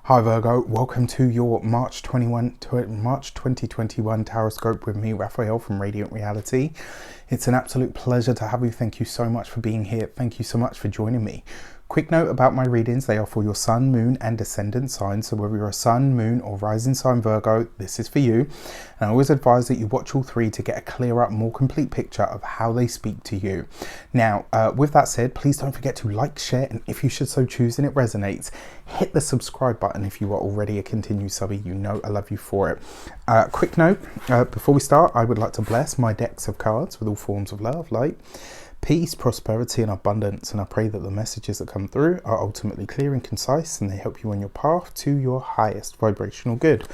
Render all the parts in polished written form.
Hi Virgo, welcome to your March 2021 Taroscope with me, Raphael from Radiant Reality. It's an absolute pleasure to have you. Thank you so much for being here. Thank you so much for joining me. Quick note about my readings, they are for your sun, moon and descendant signs. So whether you're a sun, moon or rising sign Virgo, this is for you. And I always advise that you watch all three to get a clearer, more complete picture of how they speak to you. Now, with that said, please don't forget to like, share, and if you should so choose and it resonates, hit the subscribe button if you are already a continued subby. You know I love you for it. Quick note, before we start, I would like to bless my decks of cards with all forms of love, light, peace, prosperity and abundance, and I pray that the messages that come through are ultimately clear and concise and they help you on your path to your highest vibrational good.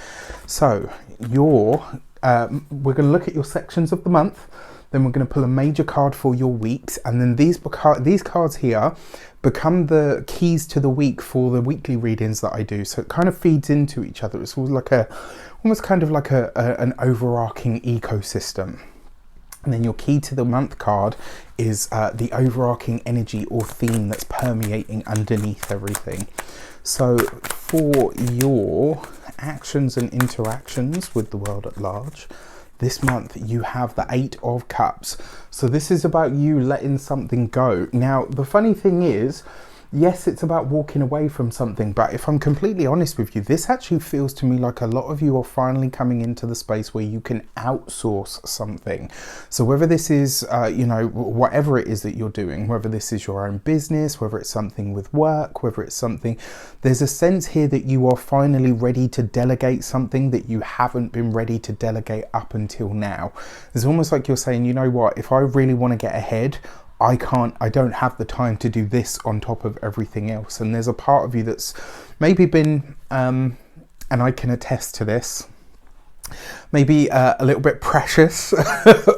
So we're going to look at your sections of the month, then we're going to pull a major card for your weeks, and then these cards here become the keys to the week for the weekly readings that I do. So it kind of feeds into each other. It's almost kind of like an overarching ecosystem. And then your key to the month card is the overarching energy or theme that's permeating underneath everything. So for your actions and interactions with the world at large, this month you have the 8 of Cups. So this is about you letting something go. Now, the funny thing is, yes, it's about walking away from something, but if I'm completely honest with you, this actually feels to me like a lot of you are finally coming into the space where you can outsource something. So whether this is, whatever it is that you're doing, whether this is your own business, whether it's something with work, whether it's something, there's a sense here that you are finally ready to delegate something that you haven't been ready to delegate up until now. It's almost like you're saying, you know what, if I really want to get ahead, I don't have the time to do this on top of everything else. And there's a part of you that's maybe been, and I can attest to this, maybe a little bit precious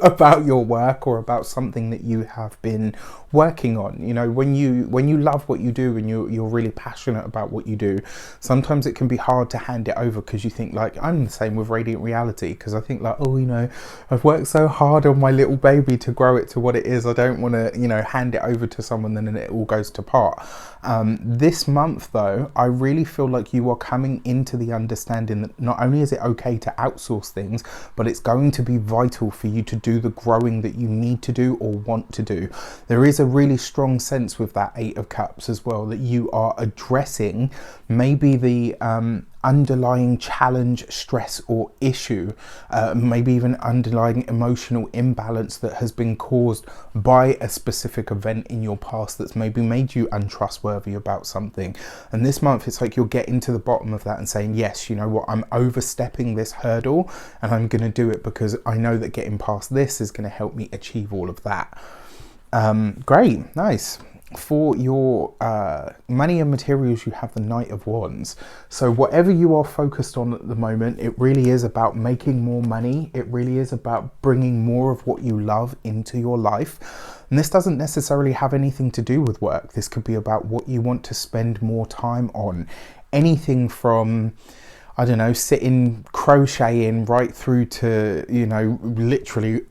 about your work or about something that you have been working on. You know, when you love what you do and you're really passionate about what you do, sometimes it can be hard to hand it over because you think, like, I'm the same with Radiant Reality, because I think like, oh, you know, I've worked so hard on my little baby to grow it to what it is. I don't want to, you know, hand it over to someone and then it all goes to pot. This month though, I really feel like you are coming into the understanding that not only is it okay to outsource things, but it's going to be vital for you to do the growing that you need to do or want to do. There is a really strong sense with that 8 of Cups as well that you are addressing maybe the underlying challenge, stress or issue, maybe even underlying emotional imbalance that has been caused by a specific event in your past that's maybe made you untrustworthy about something. And this month it's like you're getting to the bottom of that and saying, yes, you know what, I'm overstepping this hurdle and I'm going to do it because I know that getting past this is going to help me achieve all of that. Great, nice. For your money and materials, you have the Knight of Wands. So whatever you are focused on at the moment, it really is about making more money. It really is about bringing more of what you love into your life. And this doesn't necessarily have anything to do with work. This could be about what you want to spend more time on. Anything from, I don't know, sitting crocheting right through to, you know, literally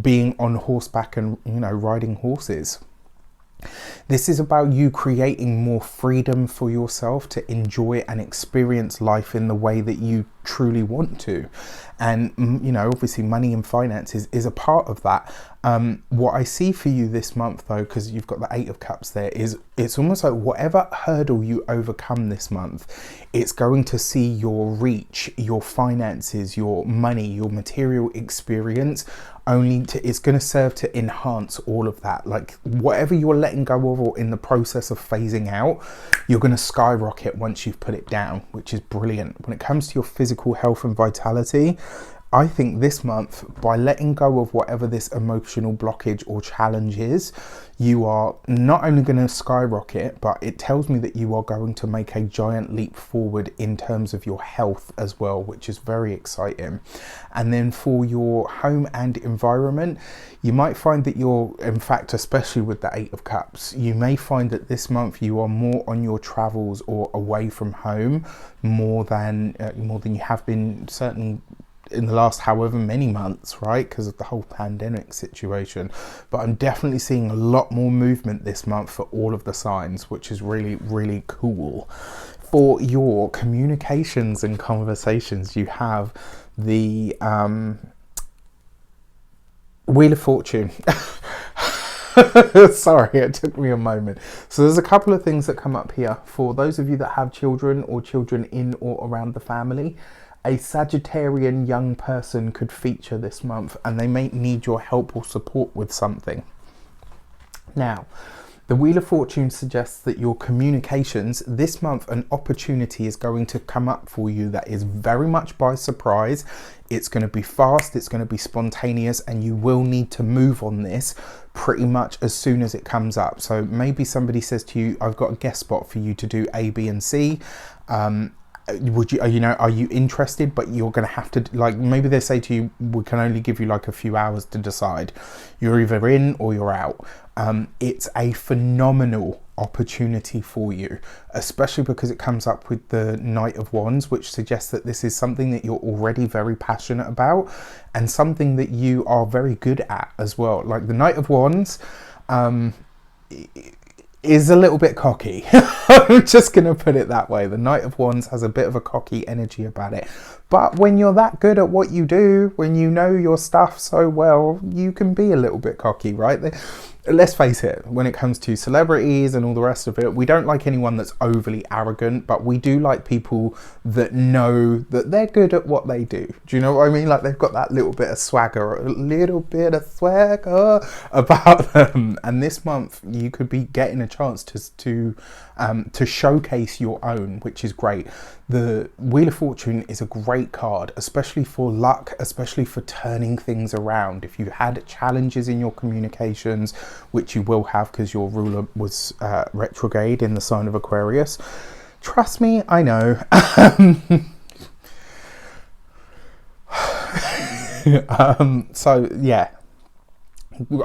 being on horseback and, you know, riding horses. This is about you creating more freedom for yourself to enjoy and experience life in the way that you truly want to. And, you know, obviously money and finances is a part of that. What I see for you this month though, because you've got the 8 of Cups there, is it's almost like whatever hurdle you overcome this month, it's going to see your reach, your finances, your money, your material experience it's going to serve to enhance all of that. Like whatever you're letting go of or in the process of phasing out, you're going to skyrocket once you've put it down, which is brilliant. When it comes to your physical health and vitality, I think this month, by letting go of whatever this emotional blockage or challenge is, you are not only going to skyrocket, but it tells me that you are going to make a giant leap forward in terms of your health as well, which is very exciting. And then for your home and environment, you might find that you're, in fact, especially with the 8 of Cups, you may find that this month you are more on your travels or away from home more than you have been certainly in the last however many months, right, because of the whole pandemic situation. But I'm definitely seeing a lot more movement this month for all of the signs, which is really, really cool. For your communications and conversations, you have the Wheel of Fortune. Sorry, it took me a moment. So there's a couple of things that come up here. For those of you that have children or children in or around the family, a Sagittarian young person could feature this month, and they may need your help or support with something. Now, the Wheel of Fortune suggests that your communications this month, an opportunity is going to come up for you that is very much by surprise. It's going to be fast, it's going to be spontaneous, and you will need to move on this pretty much as soon as it comes up. So maybe somebody says to you, I've got a guest spot for you to do A, B, and C. Would you, are you interested? But you're going to have to, like, maybe they say to you, we can only give you like a few hours to decide. You're either in or you're out. It's a phenomenal opportunity for you, especially because it comes up with the Knight of Wands, which suggests that this is something that you're already very passionate about and something that you are very good at as well. Like the Knight of Wands is a little bit cocky. I'm just going to put it that way. The Knight of Wands has a bit of a cocky energy about it. But when you're that good at what you do, when you know your stuff so well, you can be a little bit cocky, right? Let's face it, when it comes to celebrities and all the rest of it, we don't like anyone that's overly arrogant, but we do like people that know that they're good at what they do. Do you know what I mean? Like they've got that little bit of swagger about them. And this month you could be getting a chance to showcase your own, which is great. The Wheel of Fortune is a great card, especially for luck, especially for turning things around. If you had challenges in your communications, which you will have because your ruler was retrograde in the sign of Aquarius. Trust me, I know. So yeah,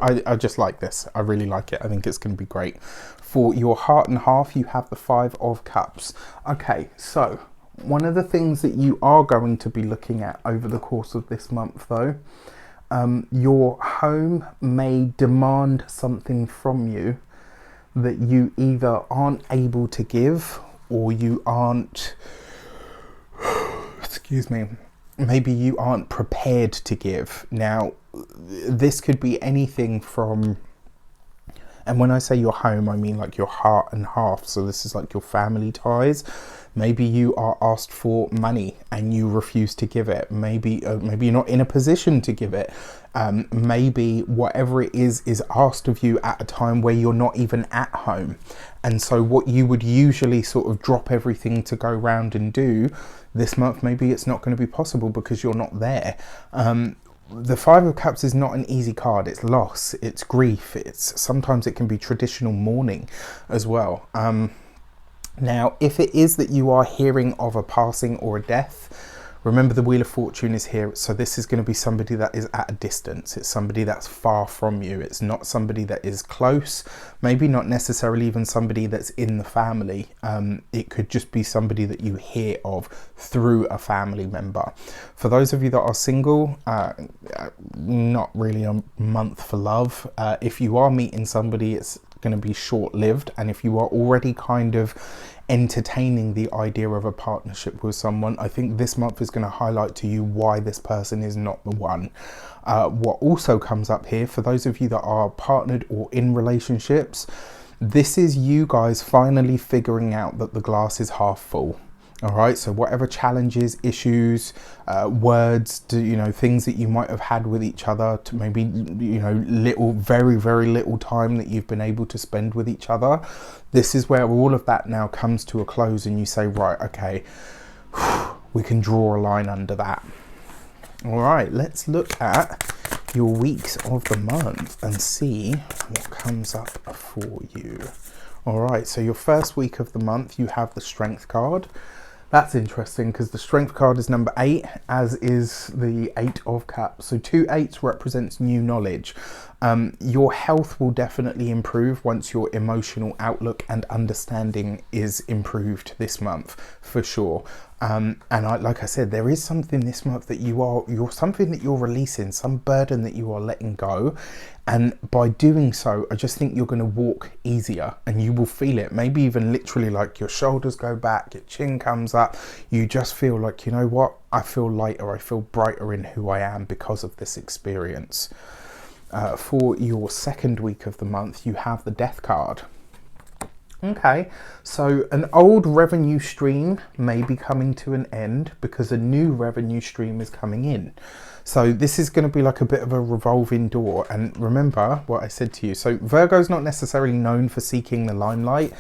I just like this. I really like it. I think it's going to be great. For your heart and half, you have the Five of Cups. Okay, so one of the things that you are going to be looking at over the course of this month, though, your home may demand something from you that you either aren't able to give or you aren't, excuse me, maybe you aren't prepared to give. Now, this could be anything from, and when I say your home, I mean like your heart and half. So this is like your family ties. Maybe you are asked for money and you refuse to give it. Maybe you're not in a position to give it. Maybe whatever it is asked of you at a time where you're not even at home. And so what you would usually sort of drop everything to go round and do this month, maybe it's not going to be possible because you're not there. The Five of Cups is not an easy card. It's loss, it's grief, sometimes it can be traditional mourning as well. Now, if it is that you are hearing of a passing or a death, remember the Wheel of Fortune is here. So this is going to be somebody that is at a distance. It's somebody that's far from you. It's not somebody that is close. Maybe not necessarily even somebody that's in the family. It could just be somebody that you hear of through a family member. For those of you that are single, not really a month for love. If you are meeting somebody, it's going to be short-lived, and if you are already kind of entertaining the idea of a partnership with someone, I think this month is going to highlight to you why this person is not the one. What also comes up here, for those of you that are partnered or in relationships, this is you guys finally figuring out that the glass is half full. All right, so whatever challenges, issues, words, things that you might have had with each other, to maybe, very, very little time that you've been able to spend with each other. This is where all of that now comes to a close and you say, right, okay, we can draw a line under that. All right, let's look at your weeks of the month and see what comes up for you. All right, so your first week of the month, you have the Strength card. That's interesting because the Strength card is number 8, as is the 8 of Cups. So 2 8s represents new knowledge. Your health will definitely improve once your emotional outlook and understanding is improved this month, for sure. Like I said, there is something this month that you're something that you're releasing, some burden that you are letting go. And by doing so, I just think you're going to walk easier and you will feel it. Maybe even literally like your shoulders go back, your chin comes up. You just feel like, you know what? I feel lighter. I feel brighter in who I am because of this experience. For your second week of the month, you have the Death card. Okay, so an old revenue stream may be coming to an end because a new revenue stream is coming in. So this is going to be like a bit of a revolving door. And remember what I said to you. So Virgo's not necessarily known for seeking the limelight.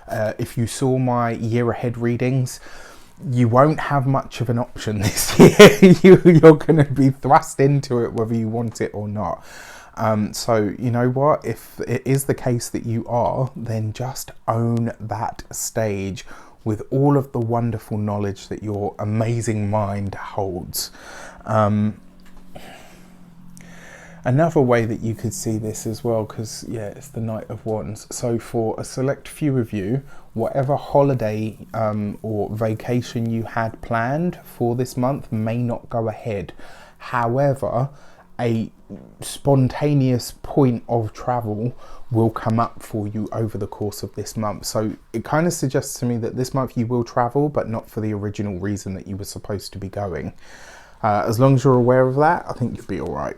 If you saw my year ahead readings, you won't have much of an option this year. You're going to be thrust into it whether you want it or not. So you know what, if it is the case that you are, then just own that stage with all of the wonderful knowledge that your amazing mind holds. Another way that you could see this as well, because yeah, it's the Knight of Wands. So for a select few of you, whatever holiday or vacation you had planned for this month may not go ahead. However, a spontaneous point of travel will come up for you over the course of this month. So it kind of suggests to me that this month you will travel, but not for the original reason that you were supposed to be going. As long as you're aware of that, I think you'll be all right.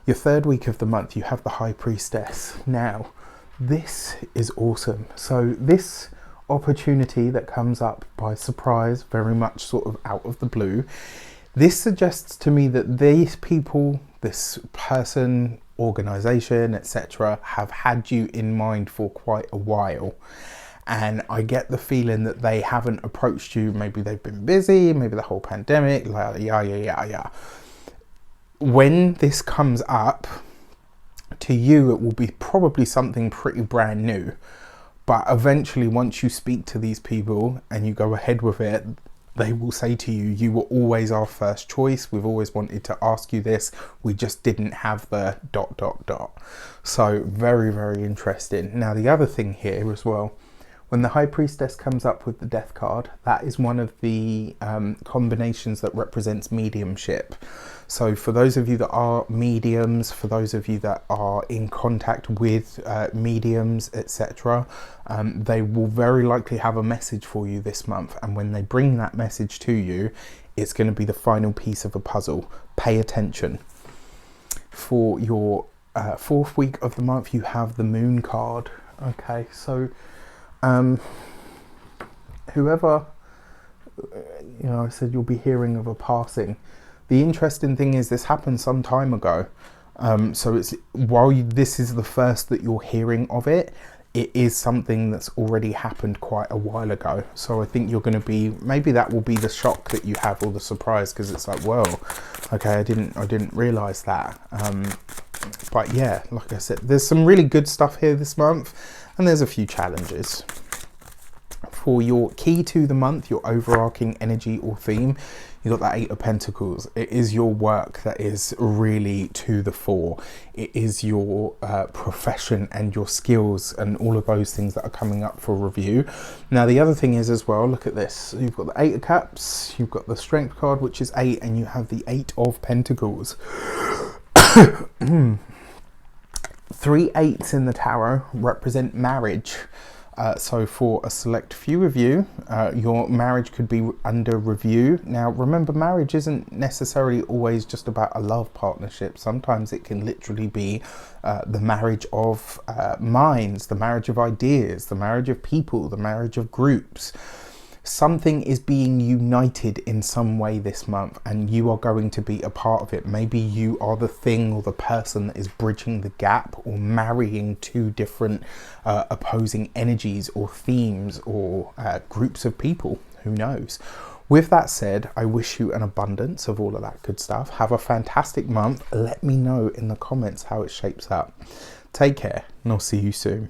Your third week of the month, you have the High Priestess. Now, this is awesome. So this opportunity that comes up by surprise, very much sort of out of the blue, this suggests to me that these people, this person, organization, etc., have had you in mind for quite a while. And I get the feeling that they haven't approached you. Maybe they've been busy, maybe the whole pandemic, like, yeah. When this comes up, to you, it will be probably something pretty brand new. But eventually, once you speak to these people and you go ahead with it, they will say to you, you were always our first choice. We've always wanted to ask you this. We just didn't have the ... So very, very interesting. Now, the other thing here as well, when the High Priestess comes up with the Death card, that is one of the combinations that represents mediumship. So for those of you that are mediums, for those of you that are in contact with mediums, etc., they will very likely have a message for you this month. And when they bring that message to you, it's going to be the final piece of a puzzle. Pay attention. For your fourth week of the month, you have the Moon card. Okay, so whoever, I said you'll be hearing of a passing. The interesting thing is this happened some time ago. So it's this is the first that you're hearing of it, it is something that's already happened quite a while ago. So I think you're going to be, maybe that will be the shock that you have, or the surprise, because it's like, well, okay, I didn't realize that. But yeah, like I said, there's some really good stuff here this month, and there's a few challenges. For your key to the month, your overarching energy or theme, you got that Eight of Pentacles. It is your work that is really to the fore. It is your profession and your skills and all of those things that are coming up for review. Now, the other thing is as well, look at this. You've got the Eight of Cups, you've got the Strength card, which is 8, and you have the 8 of Pentacles. 3 8s in the tarot represent marriage. So for a select few of you, your marriage could be under review. Now, remember, marriage isn't necessarily always just about a love partnership. Sometimes it can literally be the marriage of minds, the marriage of ideas, the marriage of people, the marriage of groups. Something is being united in some way this month, and you are going to be a part of it. Maybe you are the thing or the person that is bridging the gap, or marrying two different opposing energies or themes or groups of people. Who knows? With that said, I wish you an abundance of all of that good stuff. Have a fantastic month. Let me know in the comments how it shapes up. Take care, and I'll see you soon.